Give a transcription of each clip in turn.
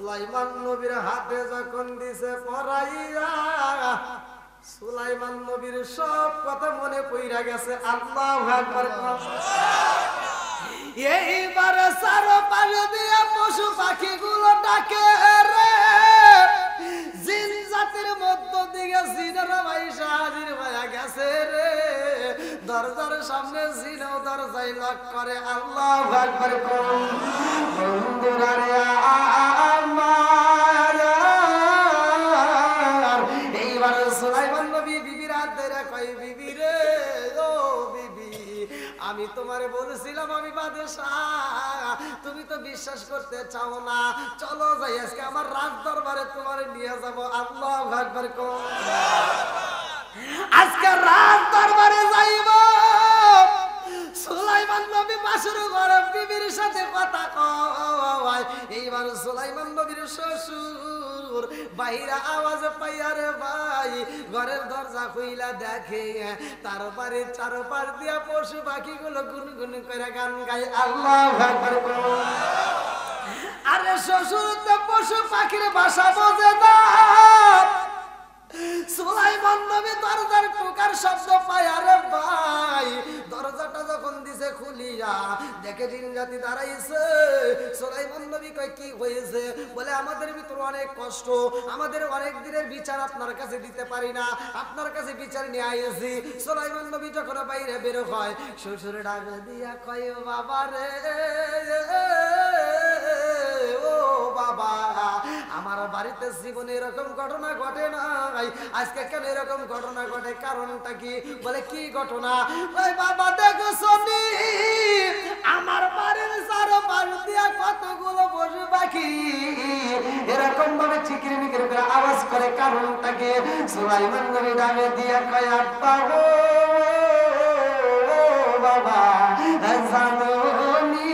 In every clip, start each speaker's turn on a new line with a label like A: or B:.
A: সুলাইমান নবীর হাতে যখন দিছে পরাইয়া সুলাইমান নবীর সব কথা মনে পইরা গেছে। আল্লাহু আকবার। এইবারে চারপাশ দিয়ে পশু পাখিগুলো ডাকে রে, জিন জাতির মধ্য দিকে জিনেরা ভাইসা হাজির হয়ে গেছে রে। দরজার সামনে জিনও দরজায় লক করে। আল্লাহু আকবার। বন্ধুরা রে আমার, এইবার সুলাইমান নবী বিবির হাত ধরে কয়, বিবি রে, ও বিবি, আমি তোমারে বলেছিলাম আমি বাদশাহ, তুমি তো বিশ্বাস করতে চাও না। চলো যাই, আজকে আমার রাজ দরবারে তোমারে নিয়ে যাবো। আল্লাহু আকবার। আজকে রাজ দরবারে যাইব। সুলাইমান নবী বাসর ঘরে বিবির সাথে কথা কয়। এইবার সুলাইমান নবীর শ্বশুর বাইরে আওয়াজ পাইয়া রে ভাই ঘরের দরজা খুইলা দেখে তার বাড়ির চারপাশ দিয়া পশু পাখিগুলো গুনগুন করে গান গায়। আল্লাহু আকবার। আরে শ্বশুর তো পশু পাখির ভাষা বোঝে না। সুলাইমান নবী দরজার টোকার শব্দ পায়। আরে ভাই দরজাটা যখন দিছে খুলিয়া দেখে জিন জাতি দাঁড়াইছে। সুলাইমান নবী কয়, কি হয়েছে? বলে, আমাদের ভিতর অনেক কষ্ট, আমাদের অনেক দিনের বিচার আপনার কাছে দিতে পারি না, আপনার কাছে বিচার নিয়ে আইছি। সুলাইমান নবী যখন বাইরে বের হয়, শ্বশুর ডাক দিয়া কয়, বাবা রে, ও বাবা, আমার বাড়িতে জীবনে এরকম ঘটনা ঘটে নাই, আজকে কেন এরকম ঘটনা ঘটে? কারণটা কি? বলে, কি ঘটনা? ওই বাবা দেখো শুনি, আমার বাড়ির চারপাশ দিয়া কতগুলো পশু পাখি এরকম ভাবে চিকির মিকির করে আওয়াজ করে। কারণটা কি? সুলাইমান নবী ডাকে দিয়া কয়, আব্বা ও বাবা, জানোনি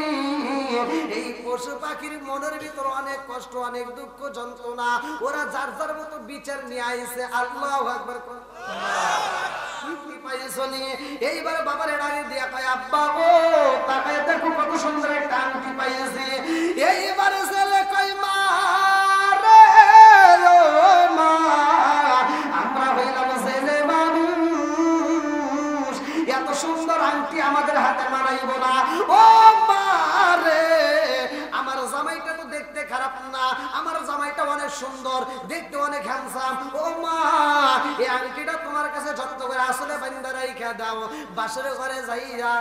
A: এই পশু পাখির মনের ভিতর অনেক কষ্ট, অনেক দুঃখ যন্ত্রণা, ওরা যার যার মতো বিচার নিয়ে আইছে। আল্লাহু আকবার। এইবার বাবার ডাকে দিয়া কয়, আব্বা ও তাকায় দেখো কত সুন্দর একটা আংটি পাইছি। এইবার ছেলে কয়, মা রে, ও মা, আমরা হইলাম ছেলে মানুষ, এত সুন্দর আংটি আমাদের হাতে মানাইব না। ও মা রে, আমার জামাইটা তো দেখতে খারাপ না, আমার জামাইটা অনেক সুন্দর, দেখতে অনেক হ্যান্ডসাম। ও মা, এই আংটিটা তোমার কাছে যত্ন করে আসলে বান্দা রাইখা দাও, বাসর ঘরে যাইয়া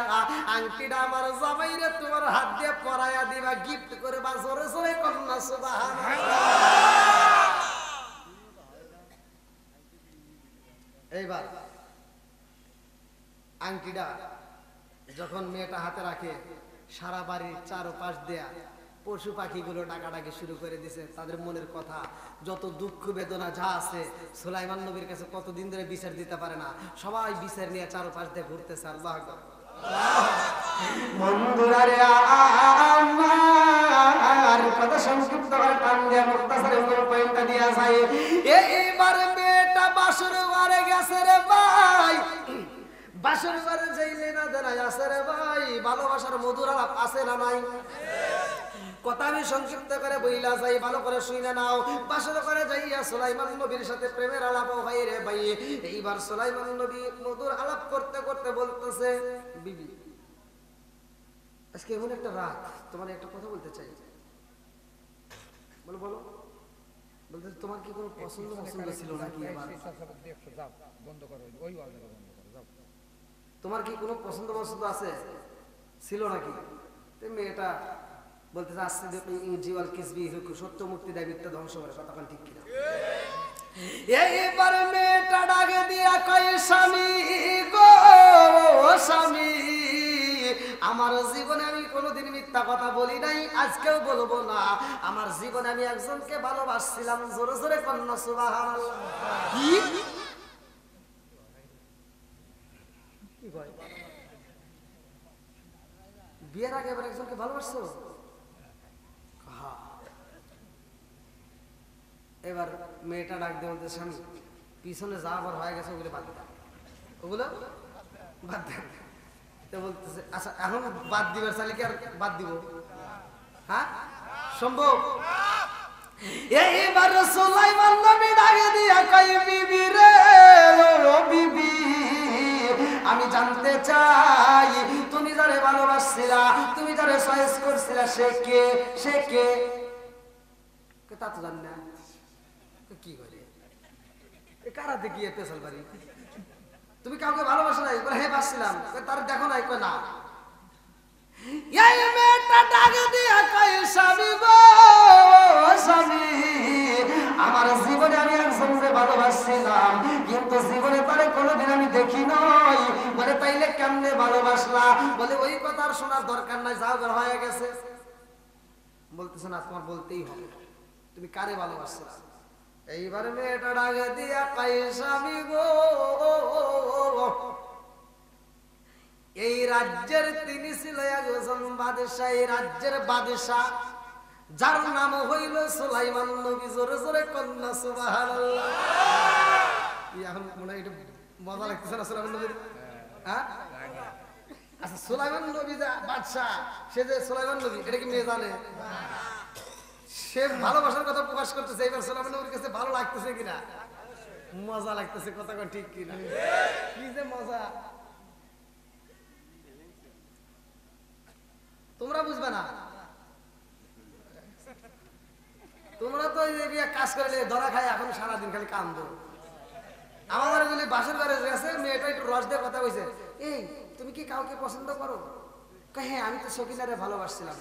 A: আংটিটা আমার জামাইরে তোমার হাত দিয়ে পরাইয়া দিবা, গিফট করে বা জোরে জোরে কন্যা সুবহানাল্লাহ। এইবার আংটিটা যখন মেয়েটা হাতে রাখে, সারা বাড়ির চারপাশ দেয়া পশু পাখিগুলো ডাকাডাকি শুরু করে দিছে, তাদের মনের কথা, যত দুঃখ বেদনা যা আছে। সুলাইমান নবীর কাছে কতদিন ধরে বিচার দিতে পারে না, সবাই বিচার নিয়ে চারপাশ দিয়ে ঘুরতেছে। আল্লাহু আকবার। বন্ধুরা রে আমার, কথা সংক্ষিপ্ত করে টান দিয়া মুক্তাসারে পয়েন্টটা দিয়া যায়। এইবার মেয়েটা বাসর ঘরে গেছে রে ভাই, বাসর ঘরে যাইলে না দেনাই আছে রে ভাই, ভালোবাসার মধুর আলাপ আছে না নাই? কথা আমি সংক্ষিপ্ত করে বইলা যাই, ভালো করে শুনে নাও। বাসর করে যাইয়া সুলাইমান নবীর সাথে প্রেমের আলাপ হয় রে ভাই। এইবার সুলাইমান নবী মধুর আলাপ করতে করতে বলতেছে, বিবি আজকে এমন একটা রাত, তোমার একটা কথা বলতে চাই। বলো বলো। বলতে, তোমার কি কোনো পছন্দ ছিল নাকি? তোমার কি কোনো পছন্দ আছে ছিল নাকি? মেয়েটা বলতে আসছে, জীবল কিসবি সত্য মুক্তি দেয়, মিথ্যা ধ্বংস করে। কতক্ষণ ঠিক কিনা? এইবার মেয়েটা ডাকে দিয়া কয়, স্বামী গো স্বামী, আমার জীবনে আমি কোনোদিন মিথ্যা কথা বলি নাই, আজকেও বলবো না। আমার জীবনে আমি একজনকে ভালোবাসছিলাম। জোরে জোরে কন্যা সুবহানাল্লাহ। কি বিয়ের আগে এবার একজনকে ভালোবাসছো? এবার মেয়েটা ডাক দিয়ে বলতে, স্বামী পিছনে যা আবার হয়ে গেছে ওগুলো বাদ দেন, ওগুলো বাদ দেন। বলতেছে, আচ্ছা এখন বাদ দিবার চাইলে কি আর বাদ দিব? হ্যাঁ, সম্ভব? এইবার সুলাইমান নবী ডাকে দিয়া কই বিবি রে, ও বিবি আমি জানতে চাই তুমি যারে ভালোবাসছিলা, তুমি যারে চয়েস করছিলা সে কে, সে কে? তা তো জানি না। কি করে কারাতে গিয়ে পেছাল বাড়ি, তুমি কাউকে ভালোবাসো নাই? হ্যাঁ বাসছিলাম। তার দেখো নাই? কই না। এই মেয়েটা ডাকে দিয়া কই স্বামী গো স্বামী, আমার জীবনে আমি একজনকে ভালোবাসছিলাম কিন্তু জীবনে তারে কোনোদিন আমি দেখি নাই। বলে তাইলে কেমনে ভালোবাসলা? বলে ওই কথা আর শোনার দরকার নাই, যাও ঘর হয়ে গেছে। বলতেছে না তোমার বলতেই হবে, তুমি কারে ভালোবাসছিলা? এইবার মেয়েটা ডাকে দিয়া কই স্বামী গো, এই রাজ্যের তিনি ছিল একজন বাদশা, এই রাজ্যের বাদশা যার নাম হইল সুলাইমান নবী। জোরে জোরে কন্যা সুবহানাল্লাহ। এখন মনে হয় একটু মজা লাগতেছে না সুলাইমান নবীর? হ্যাঁ আচ্ছা, সুলাইমান নবী যে বাদশা, সে যে সুলাইমান নবী এটা কি মেয়ে জানে? সে ভালোবাসার কথা প্রকাশ করতেছে। এবার সুলাইমান নবীর কাছে ভালো লাগতেছে কিনা? মজা লাগতেছে। কথা ঠিক কিনা? কি যে মজা তোমরা বুঝবে না। তোমরা তো কাজ করলে ধরা খায়, এখন সারাদিন খালি কান্দো। আমার বলি বাসের ঘরে গেছে, মেয়েটা একটু রস দিয়ে কথা কইছে, এই তুমি কি কাউকে পছন্দ করো? হ্যাঁ আমি তো সকিনারে ভালোবাসছিলাম।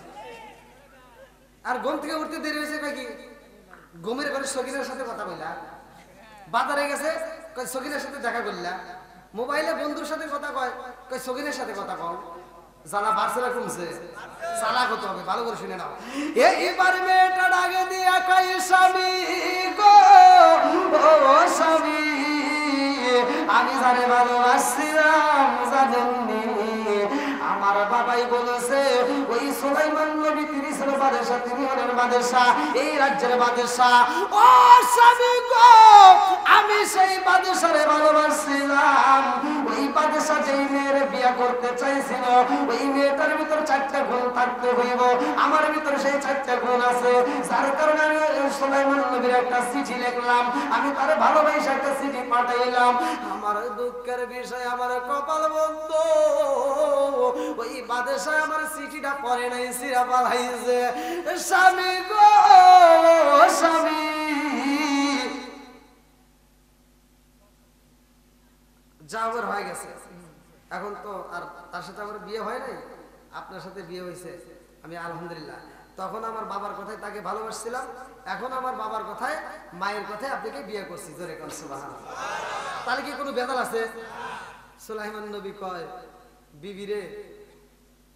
A: আর ঘুম থেকে উঠতে দেরি হয়েছে কি ঘুমের ঘরে সকিনার সাথে কথা বললা, বাজারে গেছে সকিনের সাথে দেখা করলা, মোবাইলে বন্ধুর সাথে কথা কয় সকিনের সাথে কথা কও। জ্বালা বাড়ছে কমছে? চালাক হতে হবে, ভালো করে শুনে নাও। এইবার মেয়েটা ডাকে দিয়া কই স্বামী গো ও স্বামী, আমি যারে ভালোবাসছিলাম জানেননি, আমার বাবাই বলেছে ওই সুলাইমান নবী তিনি ছিল বাদশা, তিনি হলেন বাদশা, এই রাজ্যের বাদশা। ও স্বামী গো, আমি সেই বাদশারে ভালোবাসছিলাম। ওই বাদশা যেই মেয়ের বিয়ে করতে চাইছিল, ওই মেয়েটার ভিতর 4টা গুণ থাকতে হইব, আমার ভিতর সেই 4টা গুণ আছে। যার কারণে আমি সুলাইমান নবীর একটা চিঠি লিখলাম, আমি তার ভালোবাসা একটা চিঠি পাঠাইলাম। আমার দুঃখের বিষয় আমার কপাল বন্ধ, ওই বাদশা আমার চিঠিটা পড়ে নাই, সিরা পালাইছে। স্বামী গো স্বামী, যাওয়ার হয়ে গেছে, এখন তো আর তার সাথে আমার বিয়ে হয় নাই, আপনার সাথে বিয়ে হয়েছে, আমি আলহামদুলিল্লাহ। তখন আমার বাবার কথায় তাকে ভালোবাসছিলাম, এখন আমার বাবার কথায় মায়ের কথায় আপনাকে বিয়ে করছি। জোরে কোন সুবহানাল্লাহ। তাহলে কি কোনো বেদাল আছে? সুলাইমান নবী কয় বিবি রে,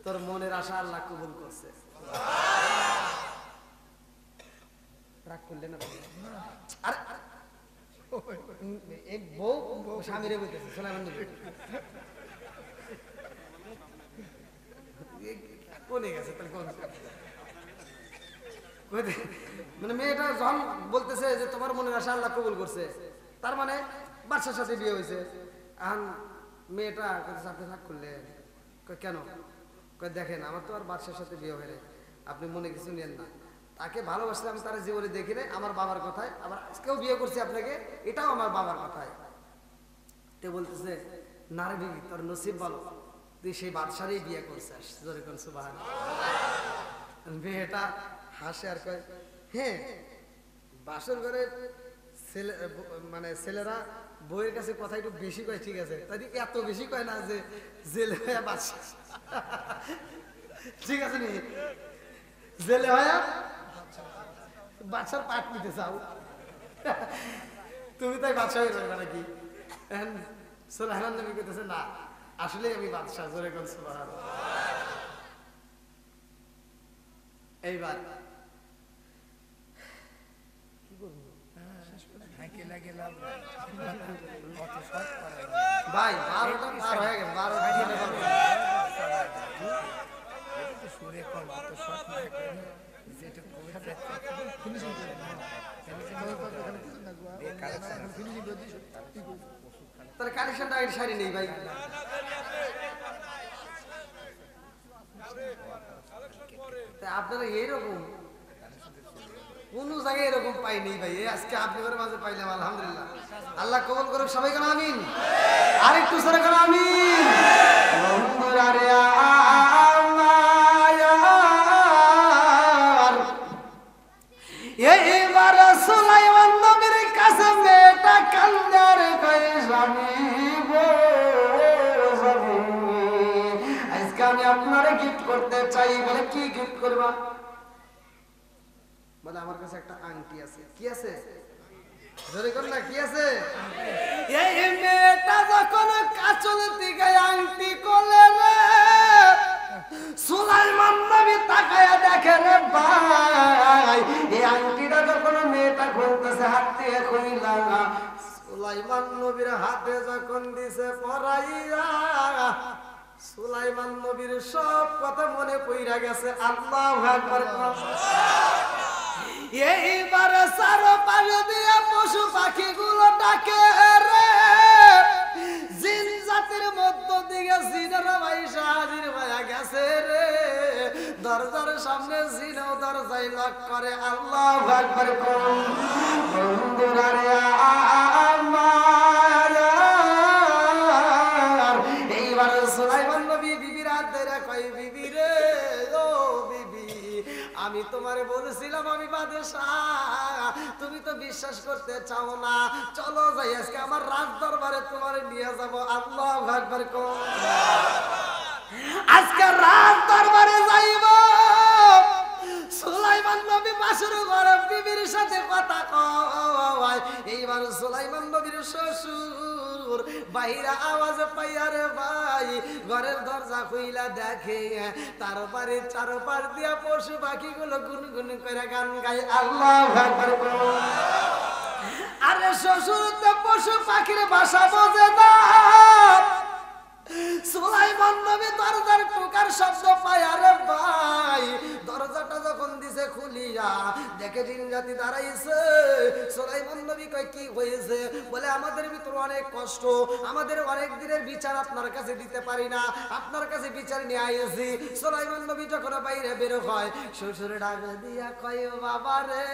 A: তোর মনের আশা আল্লাহ কবুল করছে। রাগ করলে না? আরে এক বউ স্বামীরে বলতেছে সুলাইমান নবী কোনে গেছে? তাহলে কোন মানে মেয়েটা যখন বলতেছে যে তোমার মনের আশা আল্লাহ কবুল করছে, তার মানে বাদশার সাথে বিয়ে হয়েছে। এখন মেয়েটা সাথে রাগ করলে কেন? দেখেন আমার তো আর বাদশার সাথে বিয়ে হয়ে, আপনি মনে কিছু নেন না, তাকে ভালোবাসলে আমি তার জীবনে দেখি নাই, আমার বাবার কথায়, আবার আজকেও বিয়ে করছি আপনাকে, এটাও আমার বাবার কথায়। তে বলতেছে না রে বিবি, তোর নসিব ভালো, তুই সেই বাদশারই বিয়ে করছিস। জোরে কোন সুবহানাল্লাহ। মেয়েটা হাসে আর কয় হ্যাঁ, বাসর ঘরে ছেলে মানে ছেলেরা বইয়ের কাছে কথা একটু বেশি কয়, ঠিক আছে, তাই এত বেশি কয় না যে জেলে হয়ে বাদশা, ঠিক আছে নি, জেলে হয়ে বাদশার পাট নিতে চাও, তুমি তাই বাদশা হয়ে যাবে নাকি? সুলাইমান নবী কইতেছে না, আসলে আমি বাদশা। জোরে কোন সুবহানাল্লাহ। এইবার কি করব ভাই, 12টা পার হয়ে গেছে, 12টা তার কালেকশনটা আগে সারি নেই ভাই। আপনারা এইরকম কোন জায়গায় এরকম পাইনি ভাই, আজকে আপনাদের মাঝে পাইলাম, আলহামদুলিল্লাহ। আল্লাহ কবুল করুক, সবাই কেন আমিন, আর একটু সরে কেন আমিন। বন্ধুরা রে এইবার সুলাইমান নবীর কাছে মেয়েটা কান্দার কয়ে স্বামী গো স্বামী, আজকে আমি আপনারে গিফট করতে চাই। বলে কি গিফট করবা? বলে আমার কাছে একটা আংটি আছে। কি আছে? ধরে কর না, কি আছে? এই মেয়েটা যখন কাচলের দিকে আংটি কোলে রে, সুলাইমান নবী তাকায়া দেখে রে ভাই, এই আংটিটা যখন মেয়েটা খুলতেছে হাত থেকে খুইলা, সুলাইমান নবীর হাতে যখন দিছে পরাইয়া, সুলাইমান নবীর সব কথা মনে পইরা গেছে। আল্লাহু আকবার। এইবারে চারপাশে দিয়ে পশু পাখি গুলো ডাকে রে, জিন জাতির মধ্য দিকে জিনেরা ভাইসা হাজির হয়ে গেছে রে, দরজার সামনে জিনও দরজায় লক করে। আল্লাহু আকবার। বন্ধুরা রে আমার, এইবার সুলাইমান নবী বিবির হাত ধরে কয়, বিবি রে ও বিবি, আমি তোমারে বলেছিলাম আমি বাদশাহ, তুমি তো বিশ্বাস করতে চাও না, চলো যাই আজকে আমার রাজ দরবারে তোমারে নিয়ে যাব। আল্লাহু আকবার। আজকে রাজ দরবারে যাইব। সুলাইমান নবী বাসর ঘরে বিবির সাথে কথা কয়। এইবার সুলাইমান নবীর শ্বশুর বাইরে আওয়াজ পাইয়া রে ভাই, ঘরের দরজা খুইলা দেখে তার বাড়ির চারপাশ দিয়া পশু পাখি গুলো গুনগুন করে গান গায়। আল্লাহু আকবার। আরে শ্বশুর তো পশু পাখির ভাষা বোঝে না। সুলাইমান নবী দরজার টোকার শব্দ পায়। আরে ভাই, দরজাটা যখন দিছে খুলিয়া দেখে জিন জাতি দাঁড়াইছে। সুলাইমান নবী কয়, কি হয়েছে? বলে আমাদের ভিতর অনেক কষ্ট, আমাদের অনেক দিনের বিচার আপনার কাছে দিতে পারি না, আপনার কাছে বিচার নিয়ে আইছি। সুলাইমান নবী যখন বাইরে বের হয়, শ্বশুর ডাক দিয়া কয়, বাবা রে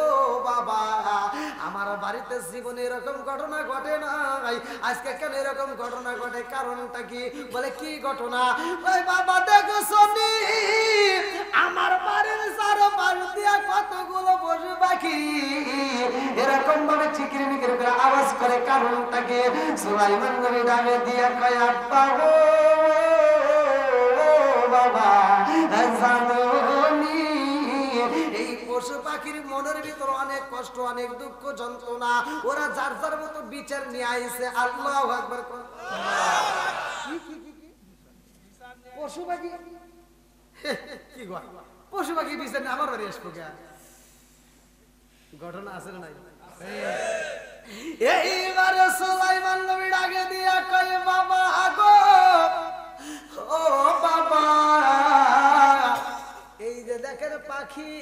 A: ও বাবা, আমার বাড়িতে জীবনে এরকম ঘটনা ঘটে নাই, আজকে কেন এরকম ঘটনা ঘটে? কারণটা কি? বলে কি ঘটনা? ওই বাবা দেখো শুনি, আমার বাড়ির চারপাশ দিয়া কতগুলো পশু পাখি এরকম ভাবে চিকিরি মিকিরি করে আওয়াজ করে। কারণটা কি? সুলাইমান নবী ডাকে দিয়া কয়, আব্বা ও বাবা, জানোনি এই পশু পাখির মনের ভিতর অনেক কষ্ট, অনেক দুঃখ যন্ত্রণা, ওরা যার যার মতো বিচার নিয়ে আইছে। আল্লাহু আকবার। পশু পাখি কি গো, পশু পাখি বিচার নিয়ে আমার বাড়ি আসবো কে? ঘটনা আছে না নাই? এইবারে সুলাইমান নবী ডাকে দিয়া কয়, বাবা গো ও বাবা, এই যে দেখেন পাখি,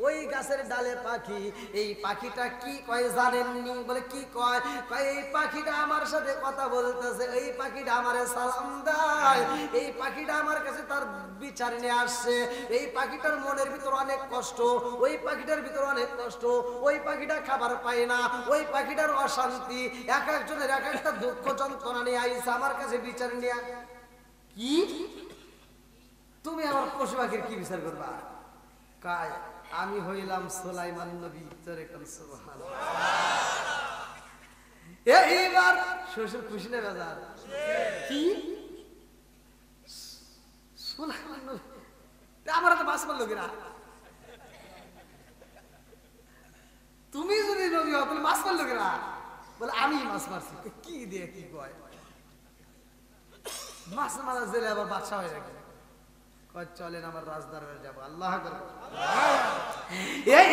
A: ওই গাছের ডালে পাখি, এই পাখিটা কি কয় জানেননি? বলে কি কয়? কয় এই পাখিটা আমার সাথে কথা বলতেছে, এই পাখিটা আমারে সালাম দেয়, এই পাখিটা আমার কাছে তার বিচার নিয়ে আসছে, এই পাখিটার মনের ভিতর অনেক কষ্ট, ওই পাখিটার ভিতর অনেক কষ্ট, ওই পাখিটা খাবার পায় না, ওই পাখিটার অশান্তি, এক একজনের এক একটা দুঃখ যন্ত্রণা নিয়ে আইছে আমার কাছে বিচার নিয়ে। কি তুমি আমার পশু পাখির কি বিচার করবা? কায় আমি হইলাম সুলাইমান নবী। এইবার শ্বশুর খুশি না বেজার? কি সুলাইমান নবী? আমার তো মাছ মারল কিনা? তুমি যদি নবী হও তাহলে মাছ মারল কিনা? বলে আমি মাছ মারছি। কি দিয়ে কি কয়? মাছ মারা জেলে আবার বাদশা হয়ে গেছে। চলেন আমার রাজদরবারে যাব। আল্লাহ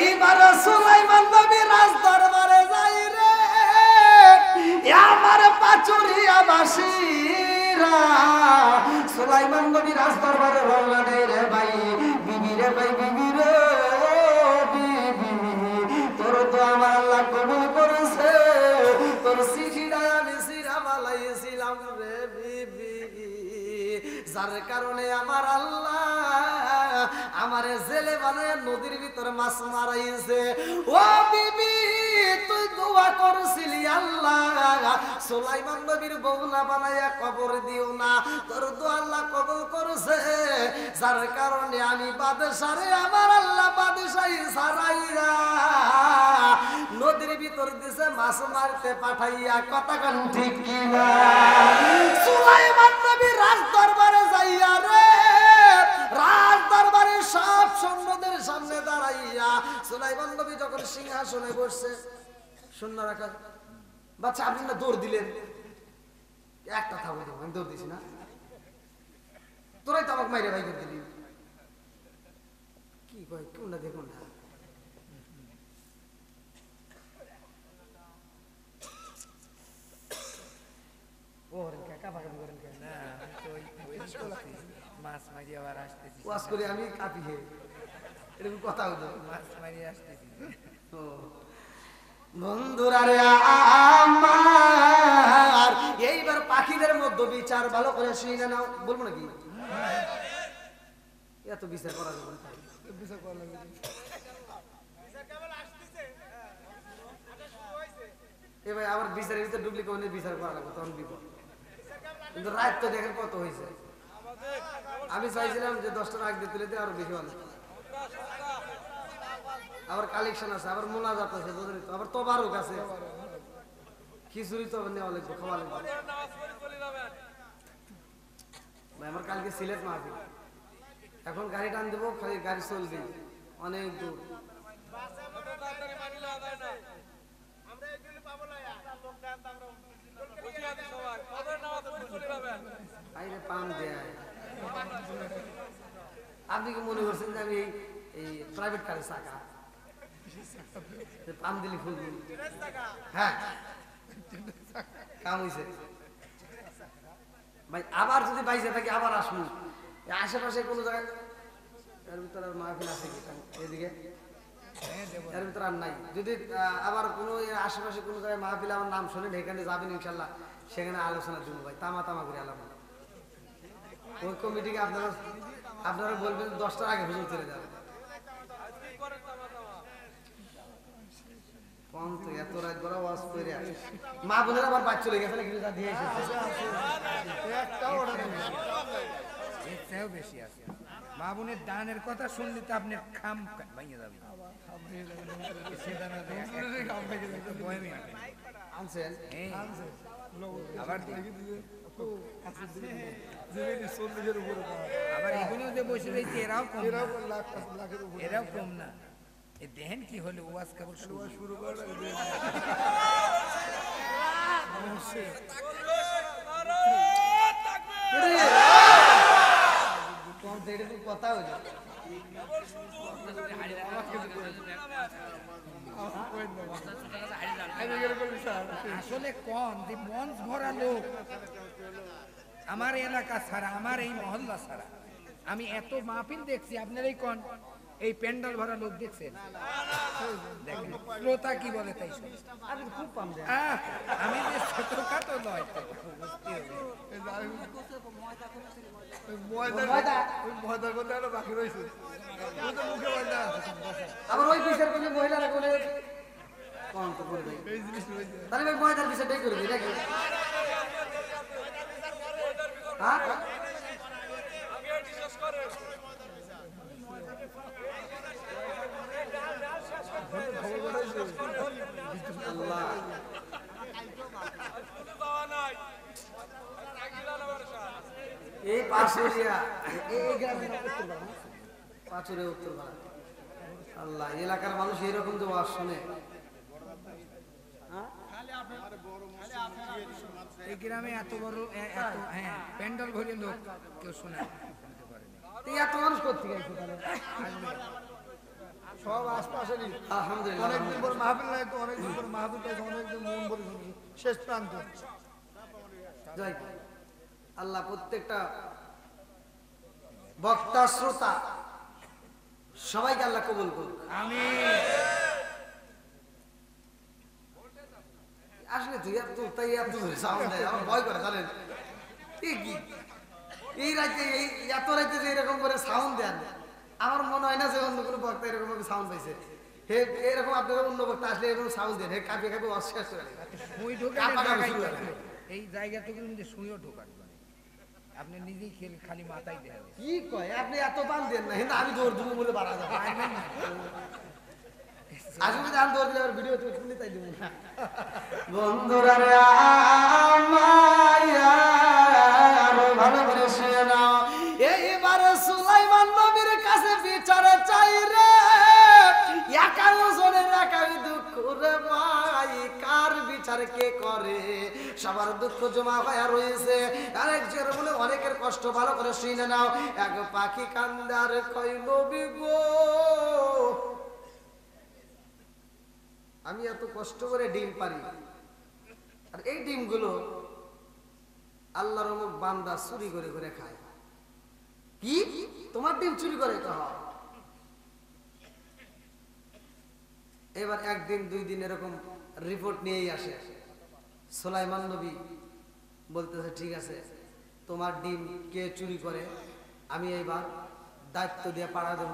A: এইবার সুলাইমান নবী রাজদরবারে যাই রে, আমার পাচুরিয়া বাসীরা। সুলাইমান নবী রাজদরবারে রওনা দেয় রে ভাই, বিবি রে ভাই, বিবি রে বিবি, তোর তো আমার আল্লাহ কবুল করেছে, তোর চিঠিটা আমি সিরা বালাইছিলাম রে বিবি, যার কারণে আমার আল্লাহ আমারে জেলে বানায় নদীর ভিতরে মাছ মারাইছে। ও বিবি তুই দোয়া করছিলি আল্লাহ সুলাইমান নবীর বউলা বানাইয়া কবর দিও না, তোর দোয়া আল্লাহ কবুল করছে। যার কারণে আমি বাদশারে আমার আল্লাহ বাদশাহী ছাড়াইয়া নদীর ভিতর দিছে মাছ মারতে পাঠাইয়া। কথা কোন ঠিক কিনা? সুলাইমান নবী রাজ দরবারে যাইয়া রে রাজ দরবারে সব সৈন্যদের সামনে দাঁড়াইয়া সুলাইমান নবী যখন সিংহাসনে বসছে, শূন্য রাখা বাচ্চা আপনি না দৌড় দিলেন, একটা থাকবো আমি দৌড় দিছি না, তোরাই তো আমাকে মাইরে ভাই করে দিলি। কি কয় কোনটা দেখুন না, আমি কাঁপি এরকম কথা হলো মাছ মারিয়ে আসতেছি। বন্ধুরা রে আমার এইবার পাখিদের মধ্যে বিচার ভালো করে শুনে নাও, বলবো নাকি? এত বিচার করা যাবে না, বিচার করা লাগবে। এ ভাই আমার বিচারের ভিতরে ডুবলি কোনে বিচার করা লাগবে, তখন বিপদ। কিন্তু রাত তো দেখেন কত হয়েছে। আমি চাইছিলাম যে 10টার আগে তুলে দিয়ে আরো বেশি ভালো। আবার কালেকশন আছে, আবার মোনাজাত আছে, বুঝলি তো, আবার তবারক আছে, খিচুড়ি তো নেওয়া লাগবে, খাওয়া লাগবে। ভাই আমার কালকে সিলেট মাহফিল, এখন গাড়ি টান দেবো, খালি গাড়ি চলবে অনেক দূর। আপনি কি মনে করছেন যে আমি এই প্রাইভেট কারে চাকা পাম দিলি ফুল? হ্যাঁ কাম হয়েছে ভাই। আবার যদি বাইসে থাকি আবার আসবো আশেপাশে কোনো জায়গায়, এর ভিতরে আর মাহফিল আছে কি এদিকে? এর ভিতরে আর নাই। যদি আবার কোনো আশেপাশে কোনো জায়গায় মাহফিল আমার নাম শোনেন, এখানে যাবেন ইনশাল্লাহ, সেখানে আলোচনা দেবো ভাই, তামা তামা করে আলাপ। ওই কমিটিকে আপনারা বলবেন 10টার আগে হুজুর চলে যাবে। এত রাত বড় ওয়াজ করে মা বোনেরা আবার বাচ্চা চলে গেছে নাকি দিয়ে এসেছে, একটাও বেশি আছে। মা বোনের দানের কথা শুনলে তো আপনি খাম ভেঙে যাবেন। আনছেন আবার আবার এগুলো যে বসে রয়েছে এরাও কম, এরাও কম না। দেখেন কি হলো, ওয়াজ কেবল শুরু করে কথা হলো। আসলে কম যে মঞ্চ ভরা লোক আমার এলাকা ছাড়া, আমার এই মহল্লা ছাড়া আমি এত মাহফিল দেখছি। আপনারাই কোন এই প্যান্ডাল ভরা লোক দেখছেন? শ্রোতা কি বলে তাই খুব কম। আমি যে ছোটখাটো নয়, আবার ওই বিষয়ের কোনো মহিলারা বলে তাহলে ময়দার বিষয়টাই করে দিই নাকি? এই পাঁচুরিয়া এই গ্রামের পাঁচুরিয়া উত্তরপাড়া, আল্লাহ এলাকার মানুষ এইরকম তো ওয়াজ শুনে। এই গ্রামে এত বড় এত হ্যাঁ প্যান্ডেল ভরে লোক কেউ শোনে এত মানুষ করতে গেছে সব আশপাশেরই। আলহামদুলিল্লাহ অনেকদিন পর মাহফিল নাই তো, অনেকদিন পর মাহফিল পাইছে, অনেকদিন মন ভরে শেষ প্রান্ত। জয় আল্লাহ প্রত্যেকটা বক্তা শ্রোতা সবাইকে আল্লাহ কবুল করুন, আমিন। আসলে তুই এত তাই এত সাউন্ড দেয় আমার ভয় করে, জানেন এই রাতে এত রাতে যে এরকম করে সাউন্ড দেন আমার মনে হয় না যে অন্য কোনো বক্তা এরকম ভাবে সাউন্ড পাইছে। হে এরকম আপনারা অন্য বক্তা আসলে এরকম সাউন্ড দেন, হে কাঁপে কাঁপে অশেষ করে
B: সুই ঢোকার এই জায়গাটুকু কিন্তু সুইও ঢোকার আপনি নিজেই খালি মাথায় দেন।
A: কি কয় আপনি এত বান দেন না, কিন্তু আমি দৌড় দেবো বলে বাড়া যাবো। আসলে আমি দৌড় দিলে আবার ভিডিও তুমি শুনলে তাই দেবো না। বন্ধুরা রে ভালো করে শুনে নাও, এইবারে সুলাইমান নবীর কাছে বিচার চাই রে। একাও জনের একাই দুঃখ রে ভাই, কার বিচার কে করে? সবার দুঃখ জমা হয়ে রয়েছে, আরেকজন বলে অনেকের কষ্ট ভালো করে শুনে নাও। এক পাখি কান্দার কই নবী গো, আমি এত কষ্ট করে ডিম পারি, আর এই ডিমগুলো আল্লাহর অমুক বান্দা চুরি করে করে খায়। কি তোমার ডিম চুরি করে? এবার একদিন দুই দিন এরকম রিপোর্ট নিয়েই আসে। সুলাইমান নবী বলতেছে ঠিক আছে, তোমার ডিম কে চুরি করে আমি এইবার দায়িত্ব দিয়ে পাড়া দেব,